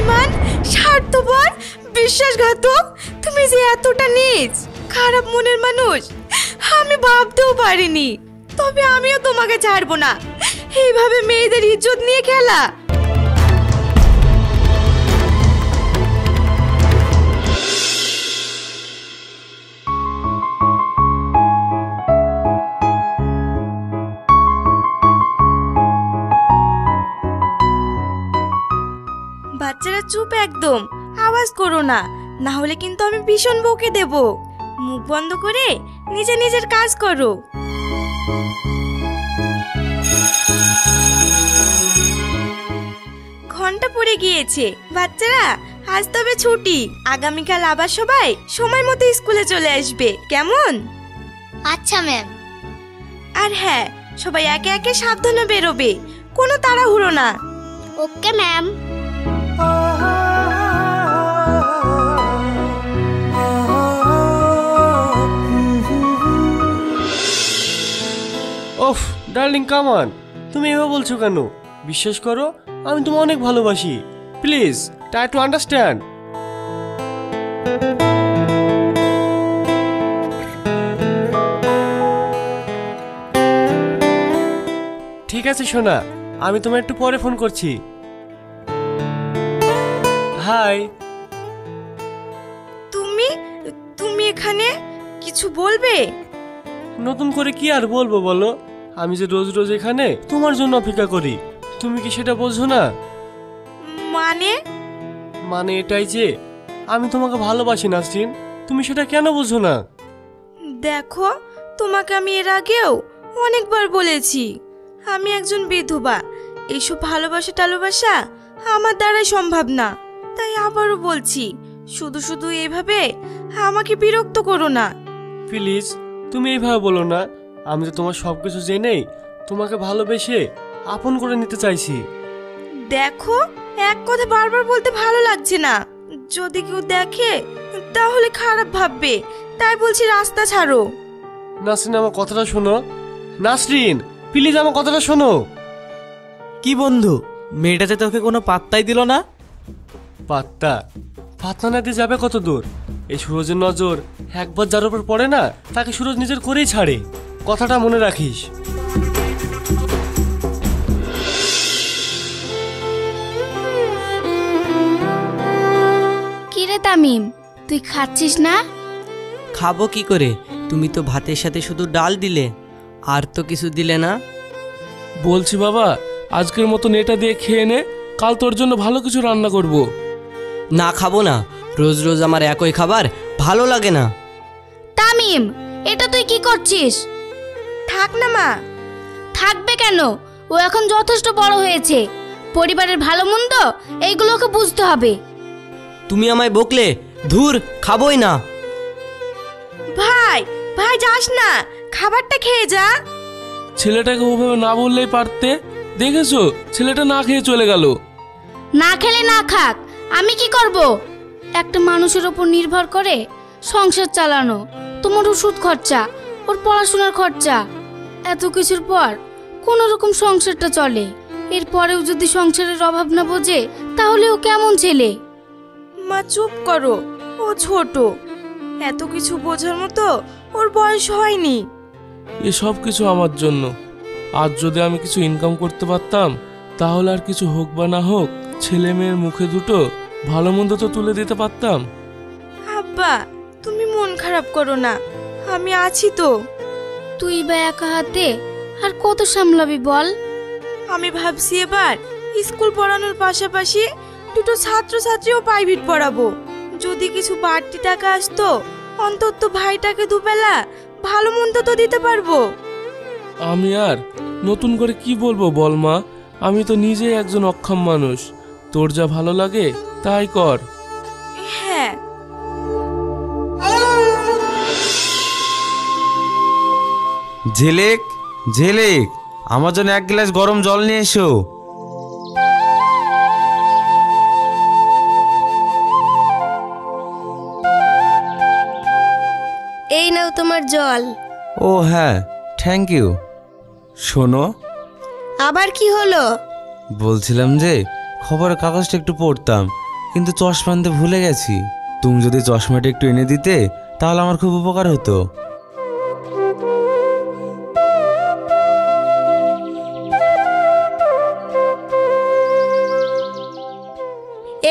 বেঈমান, স্বার্থপর, বিশ্বাসঘাতক, তুমি যে এতটা নীচ খারাপ মনের মানুষ আমি ভাবতেও পারিনি। তবে আমিও তোমাকে ছাড়বো না। এইভাবে মেয়েদের ইজ্জত নিয়ে খেলা। বাচ্চারা চুপ একদম, আওয়াজ করো না, না হলে কিন্তু আমি ভীষণ বকে দেব। মুখ বন্ধ করে নিজের কাজ করো। ঘন্টা পড়ে গিয়েছে। বাচ্চারা আজ তবে ছুটি। আগামীকাল আবার সবাই সময় মতো স্কুলে চলে আসবে, কেমন? আচ্ছা ম্যাম। আর হ্যাঁ, সবাই একে একে সাবধানে বেরোবে, কোনো তাড়াহুড়ো না। Okay ma'am. ওফ ডার্লিং, কাম অন। তুমি এভাবে বলছো কেন? বিশ্বাস করো, আমি তোমাকে অনেক ভালোবাসি। Please try to understand. ঠিক আছে সোনা, আমি তোমায় একটু পরে ফোন করছি। হাই। তুমি এখানে কিছু বলবে? নতুন করে কি আর বলবো বলো? আমি যে রোজ রোজ এখানে তোমার জন্য অপেক্ষা করি, তুমি কি সেটা বোঝো না? মানে এটাই যে আমি তোমাকে ভালোবাসি নাসরিন, তুমি সেটা কেন বোঝো না? দেখো, তোমাকে আমি এর আগেও অনেকবার বলেছি আমি একজন বিধবা। এইসব ভালোবাসা আমার দ্বারাই সম্ভব না। তাই আবারও বলছি, শুধু শুধু এইভাবে আমাকে বিরক্ত করো না। প্লিজ তুমি এইভাবে বলো না। আমি তো তোমার সবকিছু জেনেই তোমাকে ভালোবেসে আপন করে নিতে চাইছি। দেখো, এক কথা বারবার বলতে ভালো লাগছে না। যদি কেউ দেখে তাহলে খারাপ ভাববে, তাই বলছি রাস্তা ছাড়ো। নাসরিন, আমার কথাটা শোনো। নাসরিন প্লিজ আমার কথাটা শোনো। কি বন্ধু, মেয়েটা যে তোকে কোনো পাত্তাই দিল না? পাত্তা না দিয়ে যাবে কত দূর? এই সুরজের নজর একবার যার উপর পড়ে না, তাকে সুরজ নিজের করেই ছাড়ে। কথাটা মনে রাখিস। কিরে তামিম, তুই খাচ্ছিস না? খাবো কি করে? তুমি তো ভাতের সাথে শুধু ডাল দিলে, আর তো কিছু দিলে না। বলছি বাবা, আজকের মতন এটা দিয়ে খেয়ে নে, কাল তোর জন্য ভালো কিছু রান্না করব। না, খাবো না। রোজ রোজ আমার একই খাবার ভালো লাগে না। তামিম, এটা তুই কি করছিস? থাক না মা। থাকবে কেন? ও এখন যথেষ্ট বড় হয়েছে। পরিবারের ভালো মন্দ এইগুলোকে বুঝতে হবে। তুমি আমায় বকলে ধুর, খাবোই না। ভাই যাস না, খাবারটা খেয়ে যা। ছেলেটাকে ওভাবে না বললেই পারতে। দেখেছো, ছেলেটা না খেয়ে চলে গেল। না খেলে না খাক, আমি কি করব? একটা মানুষের ওপর নির্ভর করে সংসার চালানো, তোমার ওষুধ খরচা, ওর পড়াশোনার খরচা, এত কিছুর পর কোন রকম সংসারটা চলে। এরপরেও যদি সংসারের অভাব না বোঝে, তাহলে ও কেমন ছেলে? মা চুপ করো, ও ছোট, এত কিছু বোঝার মতো ওর বয়স হয়নি। এসব কিছু আমার জন্য। আজ যদি আমি কিছু ইনকাম করতে পারতাম, তাহলে আর কিছু হোক বা না হোক ছেলে মেয়ের মুখে দুটো ভালো মন্দ তো তুলে দিতে পারতাম। আব্বা, তুমি মন খারাপ করো না, আমি আছি তো। তুই বা একা হাতে আর কত সামলাবি বল? আমি ভাবছি এবার স্কুল পড়ানোর পাশাপাশি দুটো ছাত্রছাত্রীও প্রাইভেট পড়াবো। যদি কিছু বাড়তি টাকা আসতো, অন্তত ভাইটাকে দুবেলা ভালো মন্দ তো দিতে পারবো। আমি আর নতুন করে কি বলবো বল মা? আমি তো নিজেই একজন অক্ষম মানুষ। তোর যা ভালো লাগে তাই কর। হ্যাঁ। ঝিলিক, ঝিলিক, আমার জন্য এক গ্লাস গরম জল নিয়ে এসো। এই নাও তোমার জল। ও হ্যাঁ, থ্যাংক ইউ। শোনো, আবার কি হলো? বলছিলাম যে খবরের কাগজটা একটু পড়তাম, কিন্তু চশমা আনতে ভুলে গেছি। তুমি যদি চশমাটা একটু এনে দিতে তাহলে আমার খুব উপকার হতো।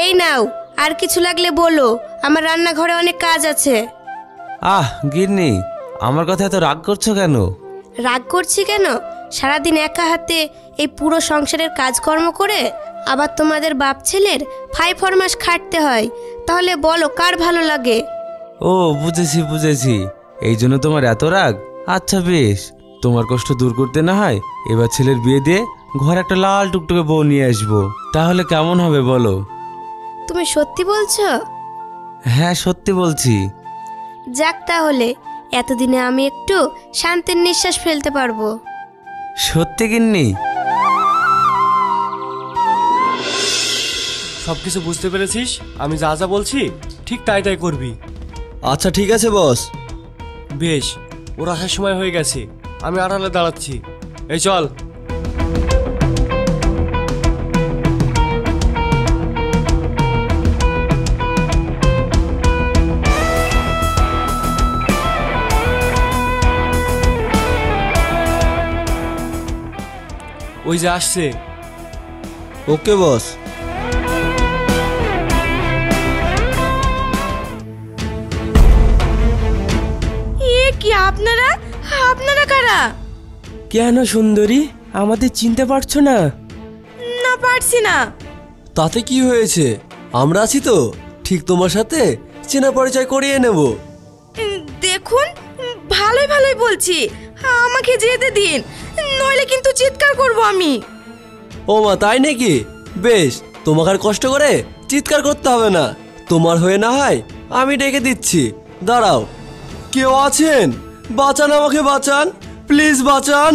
এই নাও, আর কিছু লাগলে বলো, আমার রান্নাঘরে অনেক কাজ আছে। আহ গিন্নি, আমার কথা এত রাগ করছো কেন? রাগ করছি কেন? সারাদিন একা হাতে এই পুরো সংসারের কাজকর্ম করে আবার তোমাদের বাপ ছেলের ফাই ফরমাস খাটতে হয়, তাহলে বলো কার ভালো লাগে? ও বুঝেছি বুঝেছি, এই জন্য তোমার এত রাগ। আচ্ছা বেশ, তোমার কষ্ট দূর করতে না হয় এবার ছেলের বিয়ে দিয়ে ঘরে একটা লাল টুকটুকে বউ নিয়ে আসবো, তাহলে কেমন হবে বলো? তুমি সত্যি বলছো? হ্যাঁ সত্যি বলছি। যাক, তাহলে এতদিনে আমি একটু শান্তির নিঃশ্বাস ফেলতে পারবো। সত্যি গিন্নি? সবকিছু বুঝতে পেরেছিস? আমি যা যা বলছি ঠিক তাই তাই করবি। আচ্ছা ঠিক আছে বস। বেশ, ওর আসার সময় হয়ে গেছে, আমি আড়ালে দাঁড়াচ্ছি। এই চল। ওই যে আসছে। ওকে বস। এ কি, আপনারা আপনারা কারা? কেন সুন্দরী, আমাদের চিনতে পারছো না? না, পারছি না। তাতে কি হয়েছে, আমরা আছি তো, ঠিক তোমার সাথে চেনা পরিচয় করিয়ে নেব। দেখুন, ভালোই ভালোই বলছি, আমাকে যেতে দিন, নইলে কিন্তু চিৎকার করব আমি। ও মা, তাই নাকি? বেশ, তোমাকে আর কষ্ট করে চিৎকার করতে হবে না, তোমার হয়ে না হয় আমি ডেকে দিচ্ছি। দাঁড়াও, কেউ আছেন? বাঁচান, আমাকে বাঁচান, প্লিজ বাঁচান।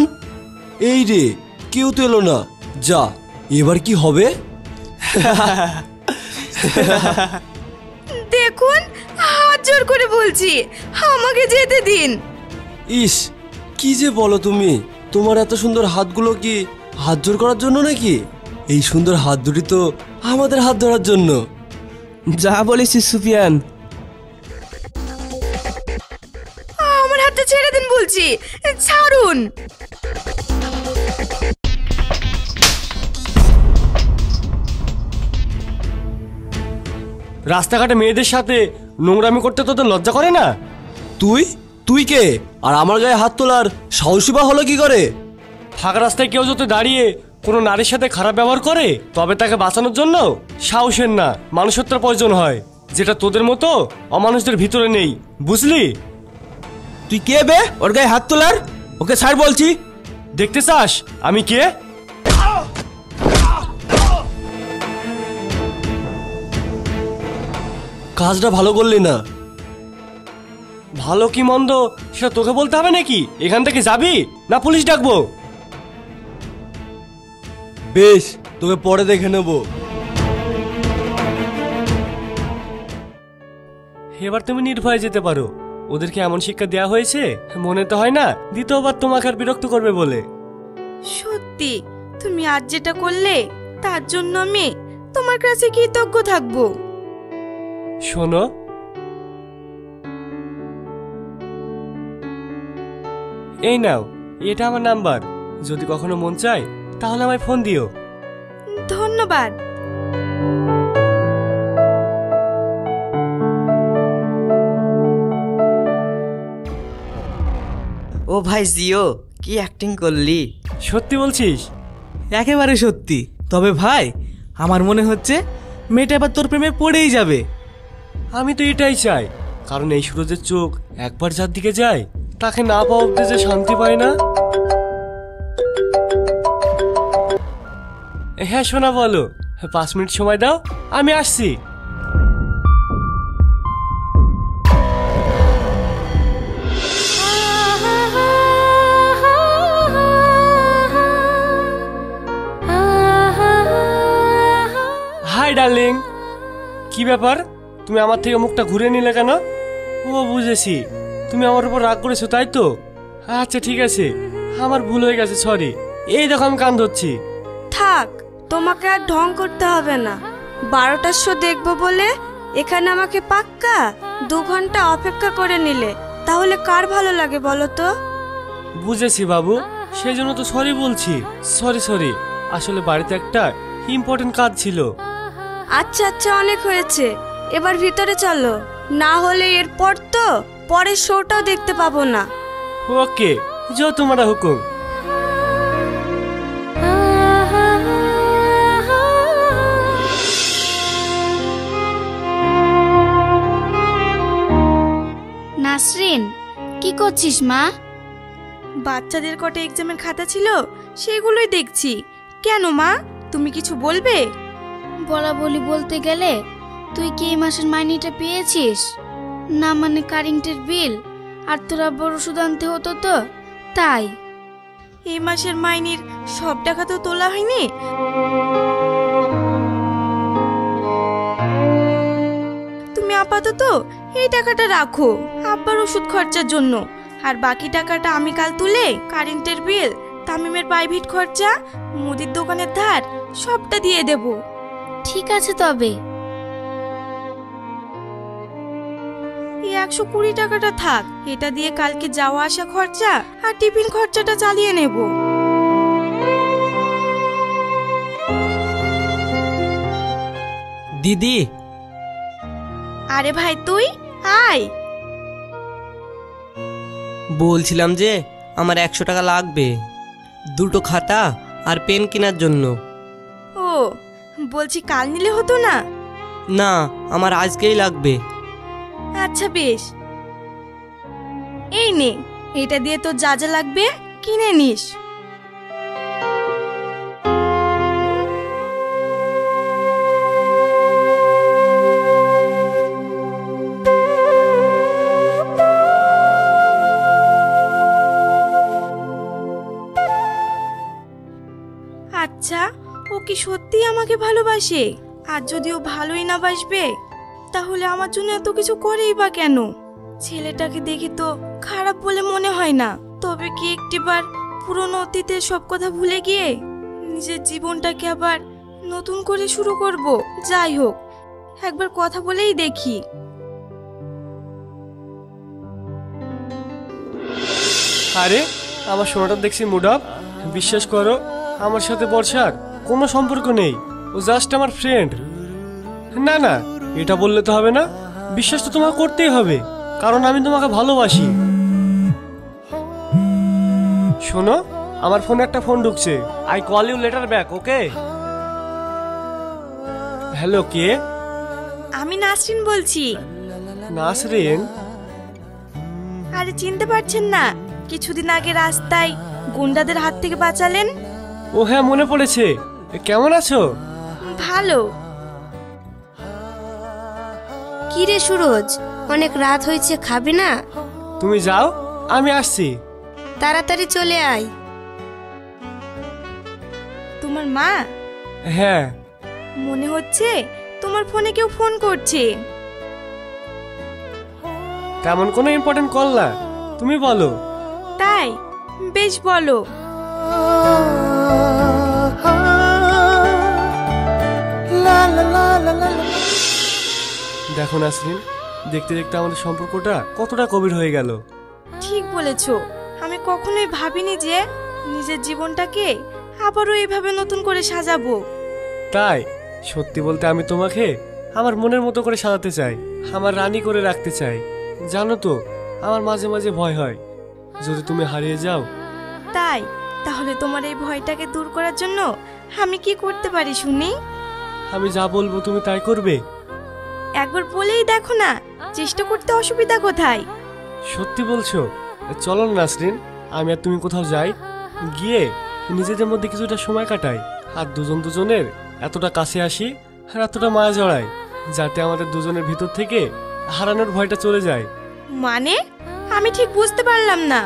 এই রে, কেউ তো এলো না। যা, এবার কি হবে? দেখুন, হাত জোর করে বলছি, আমাকে যেতে দিন। ইস, কি যে বলো তুমি, তোমার এত সুন্দর হাতগুলো কি হাত জোর করার জন্য নাকি? এই সুন্দর হাত দুটি তো আমাদের হাত ধরার জন্য। যা বলেছিস সুফিয়ান। আমার হাতটা ছেড়ে দিন বলছি, ছাড়ুন। রাস্তাঘাটে মেয়েদের সাথে নোংরামি করতে তোদের লজ্জা করে না? তুই তুই কে, আর আমার গায়ে হাত তোলার সাহসী বা হলো কি করে? ফাঁকা রাস্তায় কেউ যদি দাঁড়িয়ে কোনো নারীর সাথে খারাপ ব্যবহার করে তবে তাকে বাঁচানোর জন্য সাহসের না মানুষত্বের প্রয়োজন হয়, যেটা তোদের মতো অমানুষদের ভিতরে নেই, বুঝলি? তুই কে বে ওর গায়ে হাত তোলার? ওকে ছাড় বলছি। দেখতে চাস আমি কে? কাজটা ভালো করলি না। ভালো কি মন্দ সেটা তোকে বলতে হবে নাকি? এখান থেকে যাবি না পুলিশ ডাকবো? বেশ, তোকে পরে দেখে নেব। এবার তুমি নির্ভয়ে যেতে পারো। ওদেরকে এমন শিক্ষা দেওয়া হয়েছে, মনে তো হয় না দ্বিতীয়বার তোমাকে আর বিরক্ত করবে বলে। সত্যি, তুমি আজ যেটা করলে তার জন্য আমি তোমার কাছে কৃতজ্ঞ থাকবো। শোনো, এই নাও, এটা আমার নাম্বার, যদি কখনো মন চায় তাহলে আমায় ফোন দিও। ধন্যবাদ। ও ভাই জিও, কি অ্যাক্টিং করলি! সত্যি বলছিস? একেবারে সত্যি। তবে ভাই, আমার মনে হচ্ছে মেয়েটা এবার তোর প্রেমে পড়েই যাবে। আমি তো এটাই চাই, কারণ এই সুরজের চোখ একবার যার দিকে যায় তাকে না পাওয়া অব্দি যে শান্তি পায় না। হ্যাঁ শোনা, বলো। 5 মিনিট সময় দাও, আমি আসছি। হাই ডার্লিং, কি ব্যাপার? তুমি আমার থেকে মুখটা ঘুরে নিলে কেন? ও বুঝেছি, তুমি আমার উপর রাগ করেছো তাই তো? আচ্ছা ঠিক আছে, আমার ভুল হয়ে গেছে, সরি। এই দেখো আমি কান ধরছি। থাক, তোমাকে আর ঢং করতে হবে না। 12টার শো দেখবো বলে এখানে আমাকে পাক্কা 2 ঘন্টা অপেক্ষা করে নিলে, তাহলে কার ভালো লাগে বলো তো? বুঝেছি বাবু, সেই জন্য তো সরি বলছি। সরি, আসলে বাড়িতে একটা ইম্পর্টেন্ট কাজ ছিল। আচ্ছা আচ্ছা, অনেক হয়েছে, এবার ভিতরে চলো, না হলে এরপর তো পরের শোটাও দেখতে পাবো না। ওকে, যাও তোমারা হুকুম। নাসরিন, কি করছিস মা? বাচ্চাদের কটা এক্সামের খাতা ছিল, সেগুলোই দেখছি। কেন মা, তুমি কিছু বলবে? বলি বলতে গেলে, তুই কি এই মাসের মাইনেটা পেয়েছিস? না মানে কারেন্টের বিল আর তোর আব্বার ওষুধ আনতে হতো তো, তাই। এই মাসের মাইনের সব টাকা তো তোলা হয়নি। তুমি আপাতত এই টাকাটা রাখো আব্বার ওষুধ খরচার জন্য, আর বাকি টাকাটা আমি কাল তুলে কারেন্টের বিল, তামিমের প্রাইভেট খরচা, মুদির দোকানের ধার সবটা দিয়ে দেব। ঠিক আছে তবে। এই 120 টাকাটা থাক, এটা দিয়ে কালকে যাওয়া আসা খরচা আর টিফিন খরচাটা চালিয়ে নেব। দিদি, আরে ভাই তুই আয়। বলছিলাম যে আমার 100 টাকা লাগবে, 2টো খাতা আর পেন কেনার জন্য। ও, বলছি কাল নিলে হতো না? না, আমার আজকেই লাগবে। আচ্ছা বেশ, এই নে, এটা দিয়ে তো যা যা লাগবে কিনে নিস। আচ্ছা, ও কি সত্যি আমাকে ভালোবাসে? আর যদি ও ভালোই না বাসবে, তাহলে আমার জন্য এত কিছু করেই বা কেন? ছেলেটাকে দেখি তো খারাপ বলে মনে হয় না, তবে কি একটিবার পুরনো অতীতের সব কথা ভুলে গিয়ে নিজের জীবনটাকে আবার নতুন করে শুরু করব? যাই হোক, একবার কথা বলেই দেখি। আরে আমার সোনাটা দেখছি মুড আপ। বিশ্বাস করো, আমার সাথে বর্ষার কোনো সম্পর্ক নেই, ও জাস্ট আমার ফ্রেন্ড। না, এটা বললে তো হবে না, বিশ্বাস তো তোমাকে করতেই হবে, কারণ আমি তোমাকে ভালোবাসি। শোনো, আমার ফোনে একটা ফোন ঢুকছে, I call you later back, okay? Hello, কে? আমি নাসরিন বলছি। নাসরিন? আরে চিনতে পারছেন না? কিছুদিন আগে রাস্তায় গুন্ডাদের হাত থেকে বাঁচালেন। ও হ্যাঁ, মনে পড়েছে। কেমন আছো? ভালো। কি রে সুরজ, অনেক রাত হয়েছে, খাবি না? তুমি যাও, আমি আসছি। তাড়াতাড়ি চলে আয়। তোমার মা? হ্যাঁ। মনে হচ্ছে তোমার ফোনে কেউ ফোন করছে। তেমন কোনো ইম্পর্টেন্ট কল না, তুমি বলো। তাই? বেশ, বলো। দেখো নাসরিন, দেখতে দেখতে আমাদের সম্পর্কটা কতটা গভীর হয়ে গেল। ঠিক বলেছো, আমি কখনোই ভাবিনি যে নিজের জীবনটাকে আবারও এইভাবে নতুন করে সাজাবো। তাই সত্যি বলতে আমি তোমাকে আমার মনের মতো করে সাজাতে চাই, আমার রানী করে রাখতে চাই। জানো তো, আমার মাঝে মাঝে ভয় হয় যদি তুমি হারিয়ে যাও। তাই? তাহলে তোমার এই ভয়টাকে দূর করার জন্য আমি কি করতে পারি শুনি? আমি যা বলবো তুমি তাই করবে? একবার বলেই দেখো না, চেষ্টা করতে অসুবিধা কোথায়? সত্যি বলছো? চলো না নাসরিন, আমি আর তুমি কোথাও যাই, গিয়ে নিজেদের মধ্যে কিছুটা সময় কাটাই, আর দুজনের এতটা কাছে আসি আর এতটা মায়া জড়াই, যাতে আমাদের দুজনের ভিতর থেকে হারানোর ভয়টা চলে যায়। মানে? আমি ঠিক বুঝতে পারলাম না।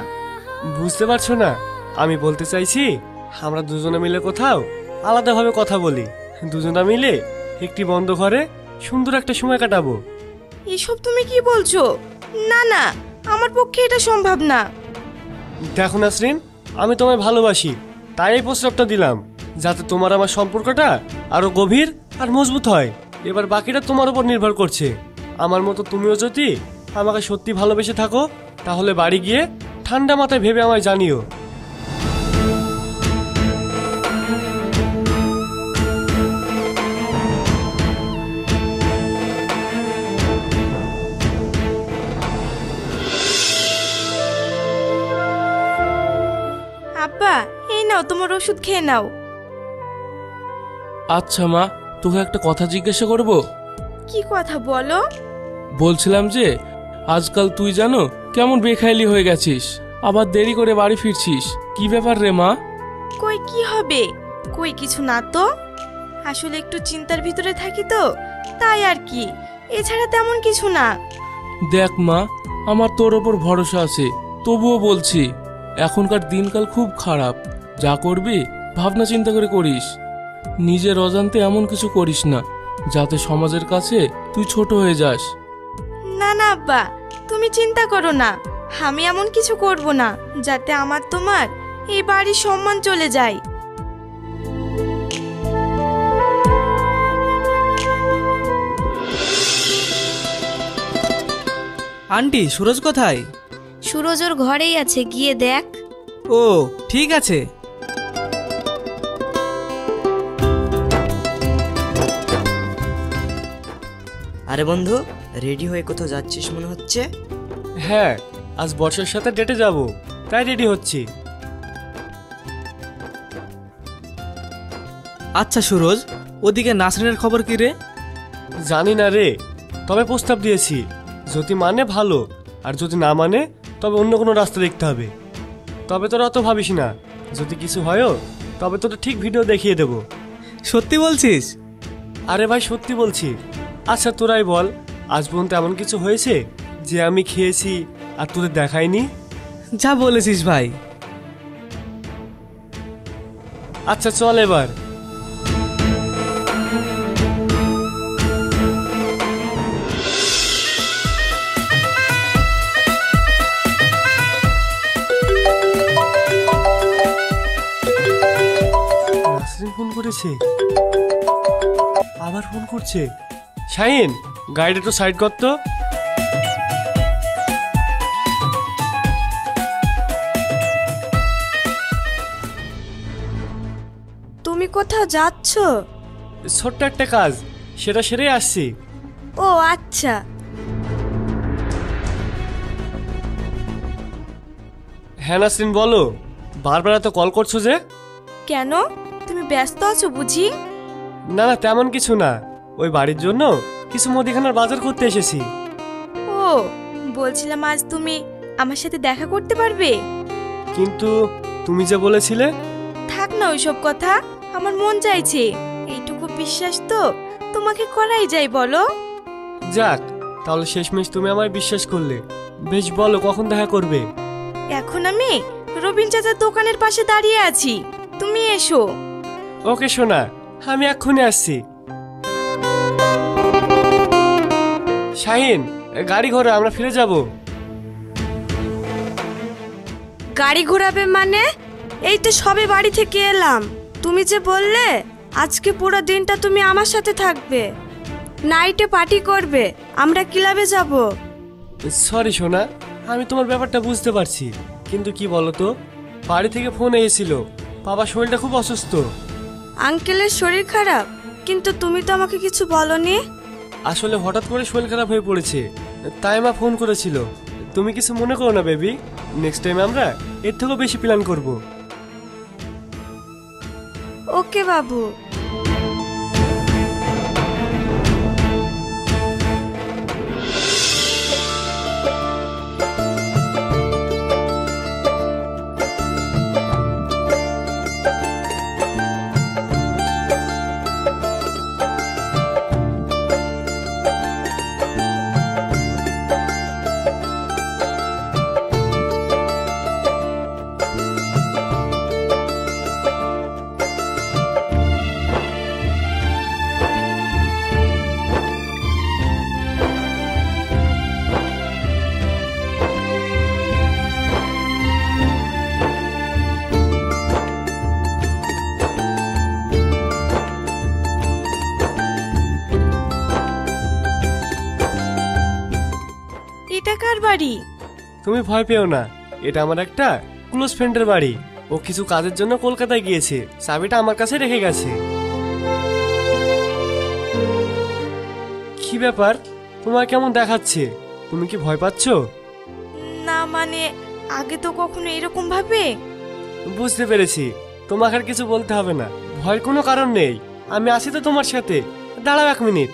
বুঝতে পারছো না? আমি বলতে চাইছি, আমরা দুজনে মিলে কোথাও আলাদাভাবে কথা বলি, দুজনা মিলে একটি বন্ধ ঘরে সুন্দর একটা সময় কাটাবো। এসব তুমি কি বলছো? না না, আমার পক্ষে এটা সম্ভব না। দেখো নাসরিন, আমি তোমায় ভালোবাসি, তাই এই প্রস্তাবটা দিলাম, যাতে তোমার আমার সম্পর্কটা আরো গভীর আর মজবুত হয়। এবার বাকিটা তোমার উপর নির্ভর করছে। আমার মতো তুমিও যদি আমাকে সত্যি ভালোবেসে থাকো তাহলে বাড়ি গিয়ে ঠান্ডা মাথায় ভেবে আমায় জানিও। আব্বা, এই নাও তোমার ওষুধ খেয়ে নাও। আচ্ছা মা, তোকে একটা কথা জিজ্ঞাসা করব? কি কথা বলো? বলছিলাম যে আজকাল তুই জানো কেমন বেখাইলি হয়ে গেছিস, আবার দেরি করে বাড়ি ফিরছিস, কি ব্যাপার রে মা? কই কি হবে, কই কিছু না তো। আসলে একটু চিন্তার ভিতরে থাকি তো, তাই আর কি, এছাড়া তেমন কিছু না। দেখ মা, আমার তোর ওপর ভরসা আছে, তবুও বলছি এখনকার দিনকাল খুব খারাপ। যা করবি ভাবনা চিন্তা করে করিস। নিজের অজান্তে এমন কিছু করিস না যাতে সমাজের কাছে তুই ছোট হয়ে যাস। না না আব্বা, তুমি চিন্তা করো না, আমি এমন কিছু করব না যাতে আমার তোমার এই বাড়ির সম্মান চলে যায়। আন্টি, সুরজ কোথায়? সুরজ ওর ঘরেই আছে, গিয়ে দেখ। ও ঠিক আছে। আরে বন্ধু, রেডি হয়ে কোথাও যাচ্ছিস মনে হচ্ছে? হ্যাঁ, আজ বর্ষার সাথে ডেটে যাব, তাই রেডি হচ্ছি। আচ্ছা সুরজ, ওদিকে নাসরিনের খবর কি রে? জানি না রে, তবে প্রস্তাব দিয়েছি, যদি মানে ভালো, আর যদি না মানে তবে অন্য কোনো রাস্তা দেখতে হবে। তবে তোরা অত ভাবিস না, যদি কিছু হয়ও তবে তোদের ঠিক ভিডিও দেখিয়ে দেব। সত্যি বলছিস? আরে ভাই সত্যি বলছি। আচ্ছা তোরাই বল, আজ পর্যন্ত এমন কিছু হয়েছে যে আমি খেয়েছি আর তোদের দেখাইনি? যা বলেছিস ভাই। আচ্ছা চল এবার। ফোন করেছে, আবার ফোন করছে। শাহিন, গাড়িটা একটু সাইড কর তো। তুমি কোথাও যাচ্ছ? ছোট্ট একটা কাজ, সেটা সেরে আসছি। ও আচ্ছা। হ্যাঁ নাসরিন বলো, বারবার এত কল করছো যে? কেন, তুমি ব্যস্ত আছো বুঝি? না না তেমন কিছু না, ওই বাড়ির জন্য কিছু মুদিখানার বাজার করতে এসেছি। ও বলছিলাম আজ তুমি আমার সাথে দেখা করতে পারবে? কিন্তু তুমি যে বলেছিলে। থাক না ওইসব কথা, আমার মন চাইছে, এইটুকু বিশ্বাস তো তোমাকে করাই যায় বলো। যাক, তাহলে শেষমেশ তুমি আমায় বিশ্বাস করলে। বেশ বলো কখন দেখা করবে? এখন আমি রবিন চাচার দোকানের পাশে দাঁড়িয়ে আছি, তুমি এসো। ওকে সোনা, আমি এক্ষুনি আসছি। শাহিন, গাড়ি ঘোড়া, আমরা ফিরে যাব। গাড়ি ঘোরাবে মানে? এই তো সবে বাড়ি থেকে এলাম, তুমি যে বললে আজকে পুরো দিনটা তুমি আমার সাথে থাকবে, নাইটে পার্টি করবে, আমরা ক্লাবে যাব। সরি সোনা, আমি তোমার ব্যাপারটা বুঝতে পারছি, কিন্তু কি বলো তো, বাড়ি থেকে ফোন এসেছিল, বাবার শরীরটা খুব অসুস্থ। আঙ্কেলের শরীর খারাপ? কিন্তু তুমি তো আমাকে কিছু বলনি। আসলে হঠাৎ করে শরীর খারাপ হয়ে পড়েছে, তাই মা ফোন করেছিল। তুমি কিছু মনে করো না বেবি, নেক্সট টাইম আমরা এর থেকেও বেশি প্ল্যান করব। ওকে বাবু। এটা কার বাড়ি? তুমি ভয় পেও না, এটা আমার একটা ক্লোজ ফ্রেন্ডের বাড়ি। ও কিছু কাজের জন্য কলকাতায় গিয়েছে, চাবিটা আমার কাছে রেখে গেছে। কি ব্যাপার, তোমার কেমন দেখাচ্ছে? তুমি কি ভয় পাচ্ছ? না মানে আগে তো কখনো এরকম ভাবে। বুঝতে পেরেছি, তোমাকে আর কিছু বলতে হবে না, ভয়ের কোনো কারণ নেই। আমি আছি তো তোমার সাথে। দাঁড়াও 1 মিনিট।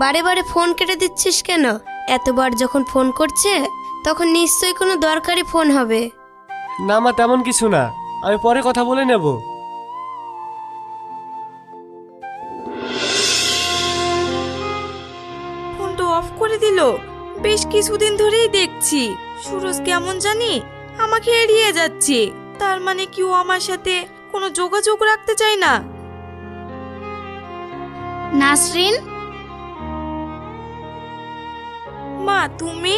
বারে বারে ফোন কেটে দিচ্ছিস কেন? এতবার যখন ফোন করছে তখন নিশ্চয়ই কোনো দরকারি ফোন হবে। না মা, তেমন কিছু না, আমি পরে কথা বলে নেব। ফোনটা অফ করে দিল। বেশ কিছুদিন ধরেই দেখছি সুরজ কেমন জানি আমাকে এড়িয়ে যাচ্ছে। তার মানে কি ও আমার সাথে কোনো যোগাযোগ রাখতে চায় না? নাসরিন, মা তুমি?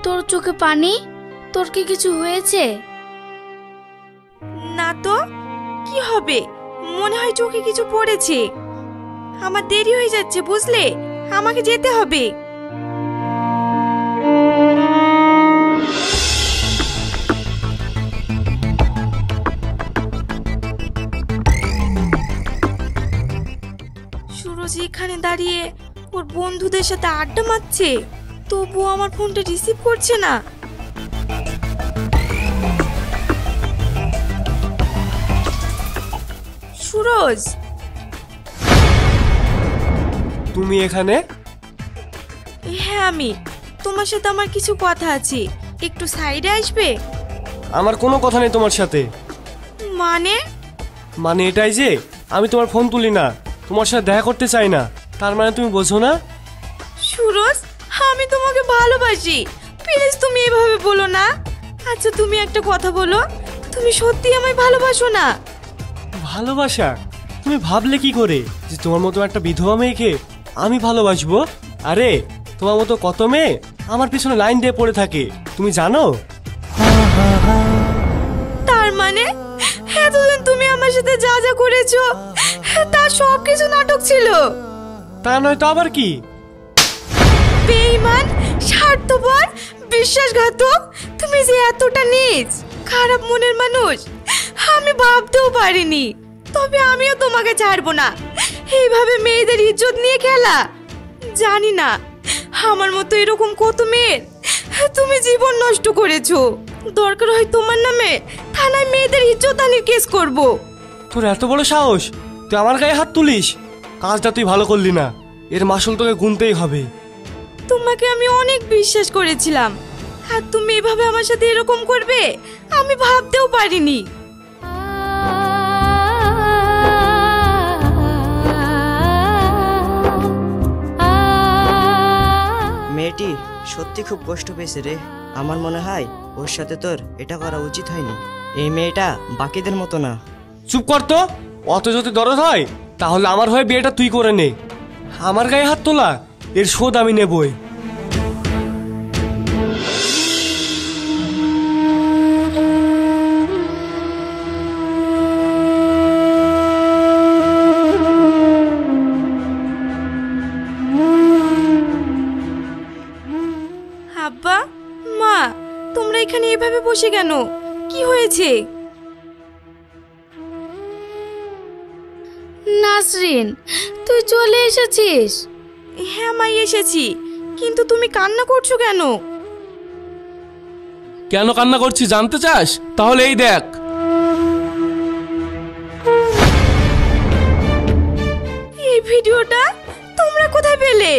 তোর চোখে পানি? তোর কি কিছু হয়েছে? না তো, কি হবে? মনে হয় চোখে কিছু পড়েছে। আমার দেরি হয়ে যাচ্ছে বুঝলে, আমাকে যেতে হবে। সুরজ এখানে দাঁড়িয়ে ওর বন্ধুদের সাথে আড্ডা মারছে, তবুও আমার ফোনটা রিসিভ করছে না। সুরজ, তুমি এখানে? হ্যাঁ আমি। তোমার সাথে আমার কিছু কথা আছে, একটু সাইডে আসবে? আমার কোনো কথা নেই তোমার সাথে। মানে এটাই যে আমি তোমার ফোন তুলি না, তোমার সাথে দেখা করতে চাই না। তার মানে তুমি বোঝো না? সুরজ, আমি তোমাকে ভালোবাসি, প্লিজ তুমি এভাবে বলো না। আচ্ছা তুমি একটা কথা বলো, তুমি সত্যি আমায় ভালোবাসো না? ভালোবাসা? তুমি ভাবলে কি করে যে তোমার মতো একটা বিধবা মেয়েকে আমি ভালোবাসবো? আরে তোমার মতো কত মেয়ে আমার পিছনে লাইন দিয়ে পড়ে থাকে, তুমি জানো? তার মানে এতদিন তুমি আমার সাথে যা যা করেছো তার সব কিছু নাটক ছিল? তা নয় তো আবার কি? বেঈমান, স্বার্থপর, বিশ্বাসঘাতক, তুমি যে এতটা নীচ খারাপ মনের মানুষ আমি ভাবতেও পারিনি। তবে আমিও তোমাকে ছাড়বো না। এইভাবে মেয়েদের ইজ্জত নিয়ে খেলা, জানি না আমার মতো এরকম কত মেয়ের তুমি জীবন নষ্ট করেছো। দরকার হয় তোমার নামে থানায় মেয়েদের ইজ্জতহানির কেস করব। তোর এত বড় সাহস, তুই আমার গায়ে হাত তুলিস? কাজটা তুই ভালো করলি না, এর মাসুল তোকে গুনতেই হবে। তোমাকে আমি অনেক বিশ্বাস করেছিলাম, আর তুমি এভাবে আমার সাথে এরকম করবে আমি ভাবতেও পারিনি। মেয়েটি সত্যি খুব কষ্ট পেয়েছে রে। আমার মনে হয় ওর সাথে তোর এটা করা উচিত হয়নি। এই মেয়েটা বাকিদের মতো না। চুপ কর তো, অত যদি দরদ হয় তাহলে আমার হয়ে বিয়েটা তুই করে নে। আমার গায়ে হাত তোলা, এর শোধ আমি নেবই। আব্বা, মা, তোমরা এখানে এভাবে বসে কেন? কি হয়েছে? নাসরিন, তুই চলে এসেছিস? হ্যাঁ মা, এসেছি। কিন্তু তুমি কান্না করছো কেন? কেন কান্না করছি জানতে চাস? তাহলে এই দেখ। এই ভিডিওটা তোমরা কোথায় পেলে?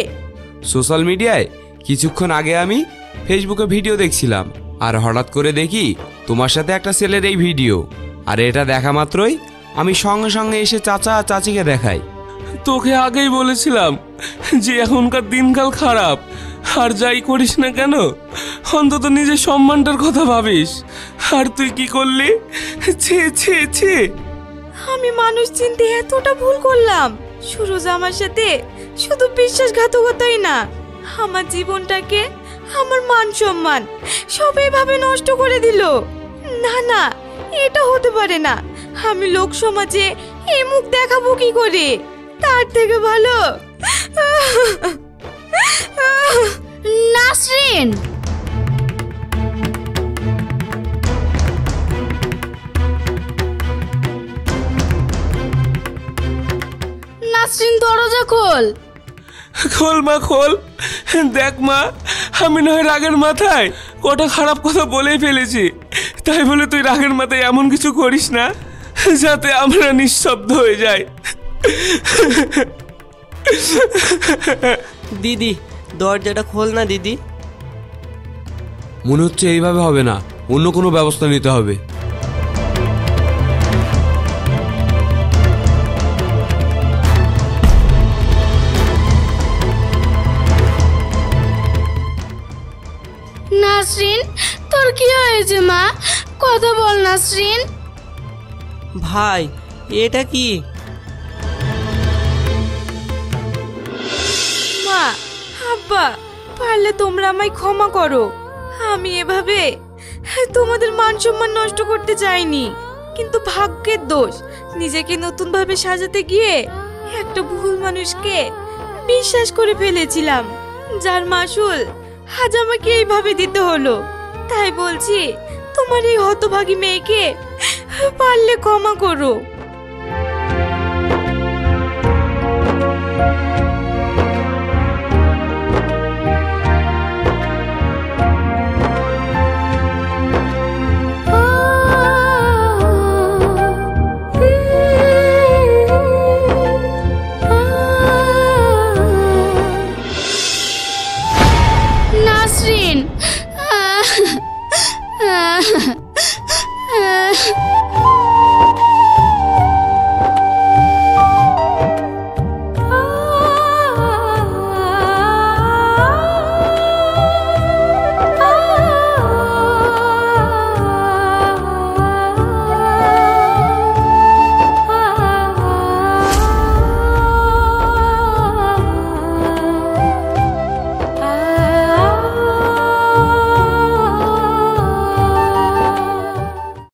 সোশ্যাল মিডিয়ায় কিছুক্ষণ আগে আমি ফেসবুকে ভিডিও দেখছিলাম, আর হঠাৎ করে দেখি তোমার সাথে একটা ছেলের এই ভিডিও। আর এটা দেখা মাত্রই আমি সঙ্গে সঙ্গে এসে চাচা চাচিকে দেখাই। তোকে আগেই বলেছিলাম যে এখনকার দিনকাল খারাপ, আর যাই করিস না কেন অন্তত নিজের সম্মানটার কথা ভাবিস। আর তুই কি করলি? ছে ছে ছে। আমি মানুষ চিনতে এতটা ভুল করলাম? সুরজ আমার সাথে শুধু বিশ্বাসঘাতকতাই না, আমার জীবনটাকে, আমার মান সম্মান সব এভাবে নষ্ট করে দিল। না না, এটা হতে পারে না। আমি লোক সমাজে এই মুখ দেখাবো কি করে? তার থেকে ভালো নাসরিন, নাসরিন দরজা খোল। খোল মা খোল। দেখ মা, আমি নয় রাগের মাথায় কটা খারাপ কথা বলেই ফেলেছি, তাই বলে তুই রাগের মাথায় এমন কিছু করিস না যাতে আমরা নিঃশব্দ হয়ে যাই। দিদি দরজাটা খোল না দিদি। মনে হচ্ছে এইভাবে হবে না, অন্য কোনো ব্যবস্থা নিতে হবে। নাসরিন, তোর কি হয়েছে মা? কথা বল নাসরিন। ভাই এটা কি? মা, আব্বা, পারলে তোমরা আমায় ক্ষমা করো। আমি এভাবে তোমাদের মান সম্মান নষ্ট করতে চাইনি, কিন্তু ভাগ্যের দোষ। নিজেকে নতুন ভাবে সাজাতে গিয়ে একটা ভুল মানুষকে বিশ্বাস করে ফেলেছিলাম, যার মাসুল আজ আমাকে এইভাবে দিতে হলো। তাই বলছি, তোমার এই হতভাগী মেয়েকে পারলে ক্ষমা করো।